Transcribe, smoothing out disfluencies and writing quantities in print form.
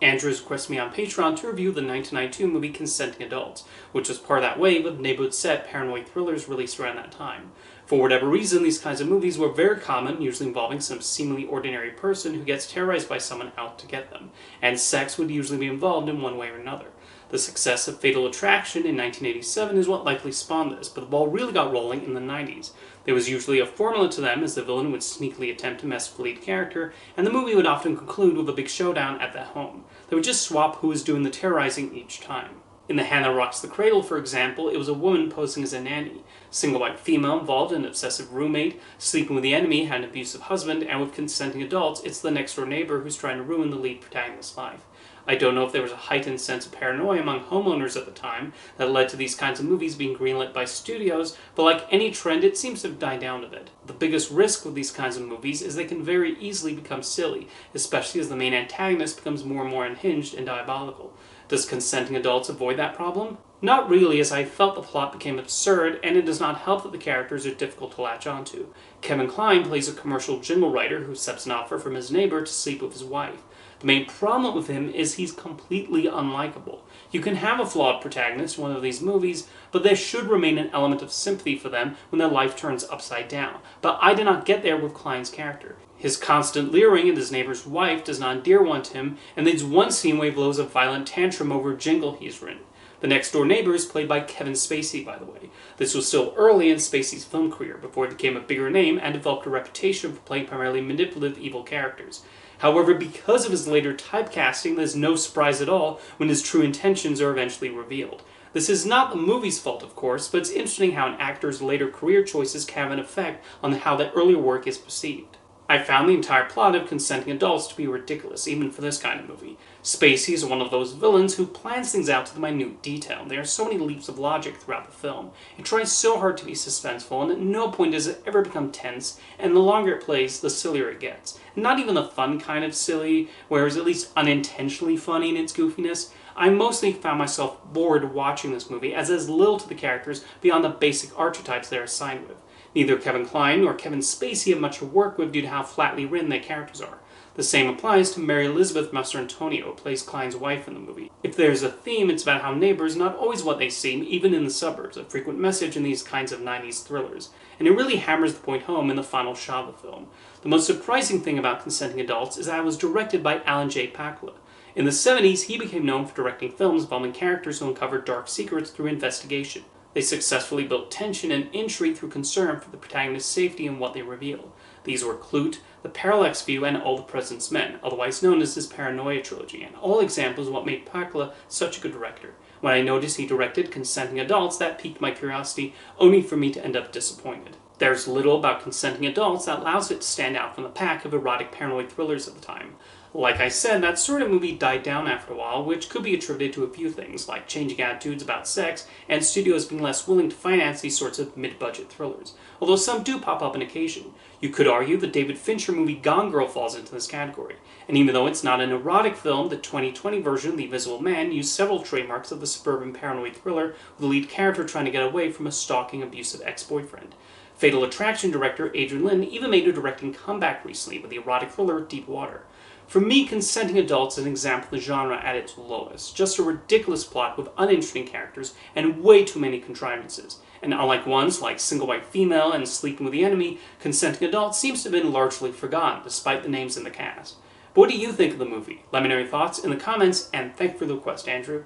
Andrews requested me on Patreon to review the 1992 movie Consenting Adults, which was part of that wave of neighborhood-set paranoid thrillers released around that time. For whatever reason, these kinds of movies were very common, usually involving some seemingly ordinary person who gets terrorized by someone out to get them, and sex would usually be involved in one way or another. The success of Fatal Attraction in 1987 is what likely spawned this, but the ball really got rolling in the 90s. There was usually a formula to them, as the villain would sneakily attempt to mess with the lead character, and the movie would often conclude with a big showdown at their home. They would just swap who was doing the terrorizing each time. In The Hand That Rocks the Cradle, for example, it was a woman posing as a nanny. Single white female involved in an obsessive roommate, sleeping with the enemy, had an abusive husband, and with consenting adults, it's the next door neighbor who's trying to ruin the lead protagonist's life. I don't know if there was a heightened sense of paranoia among homeowners at the time that led to these kinds of movies being greenlit by studios, but like any trend, it seems to have died down a bit. The biggest risk with these kinds of movies is they can very easily become silly, especially as the main antagonist becomes more and more unhinged and diabolical. Does Consenting Adults avoid that problem? Not really, as I felt the plot became absurd, and it does not help that the characters are difficult to latch onto. Kevin Kline plays a commercial jingle writer who accepts an offer from his neighbor to sleep with his wife. The main problem with him is he's completely unlikable. You can have a flawed protagonist in one of these movies, but there should remain an element of sympathy for them when their life turns upside down. But I did not get there with Kline's character. His constant leering at his neighbor's wife does not endear one to him, and there's one scene where he blows a violent tantrum over a jingle he's written. The next door neighbor is played by Kevin Spacey, by the way. This was still early in Spacey's film career, before he became a bigger name and developed a reputation for playing primarily manipulative, evil characters. However, because of his later typecasting, there's no surprise at all when his true intentions are eventually revealed. This is not the movie's fault, of course, but it's interesting how an actor's later career choices can have an effect on how that earlier work is perceived. I found the entire plot of Consenting Adults to be ridiculous, even for this kind of movie. Spacey is one of those villains who plans things out to the minute detail. There are so many leaps of logic throughout the film. It tries so hard to be suspenseful, and at no point does it ever become tense, and the longer it plays, the sillier it gets. Not even the fun kind of silly, whereas at least unintentionally funny in its goofiness. I mostly found myself bored watching this movie, as there's little to the characters beyond the basic archetypes they're assigned with. Neither Kevin Kline nor Kevin Spacey have much to work with due to how flatly written their characters are. The same applies to Mary Elizabeth Mastrantonio, who plays Kline's wife in the movie. If there's a theme, it's about how neighbors are not always what they seem, even in the suburbs, a frequent message in these kinds of 90s thrillers. And it really hammers the point home in the final shot of the film. The most surprising thing about Consenting Adults is that it was directed by Alan J. Pakula. In the 70s, he became known for directing films involving characters who uncovered dark secrets through investigation. They successfully built tension and intrigue through concern for the protagonist's safety and what they reveal. These were Clute, The Parallax View, and All the President's Men, otherwise known as his Paranoia trilogy, and all examples of what made Pakula such a good director. When I noticed he directed Consenting Adults, that piqued my curiosity, only for me to end up disappointed. There's little about Consenting Adults that allows it to stand out from the pack of erotic paranoid thrillers at the time. Like I said, that sort of movie died down after a while, which could be attributed to a few things, like changing attitudes about sex, and studios being less willing to finance these sorts of mid-budget thrillers, although some do pop up on occasion. You could argue the David Fincher movie Gone Girl falls into this category, and even though it's not an erotic film, the 2020 version, The Invisible Man, used several trademarks of the suburban paranoid thriller, with the lead character trying to get away from a stalking, abusive ex-boyfriend. Fatal Attraction director Adrian Lyne even made a directing comeback recently with the erotic thriller Deep Water. For me, Consenting Adults is an example of the genre at its lowest. Just a ridiculous plot with uninteresting characters and way too many contrivances. And unlike ones like Single White Female and Sleeping with the Enemy, Consenting Adults seems to have been largely forgotten, despite the names in the cast. But what do you think of the movie? Let me know your thoughts in the comments, and thank you for the request, Andrew.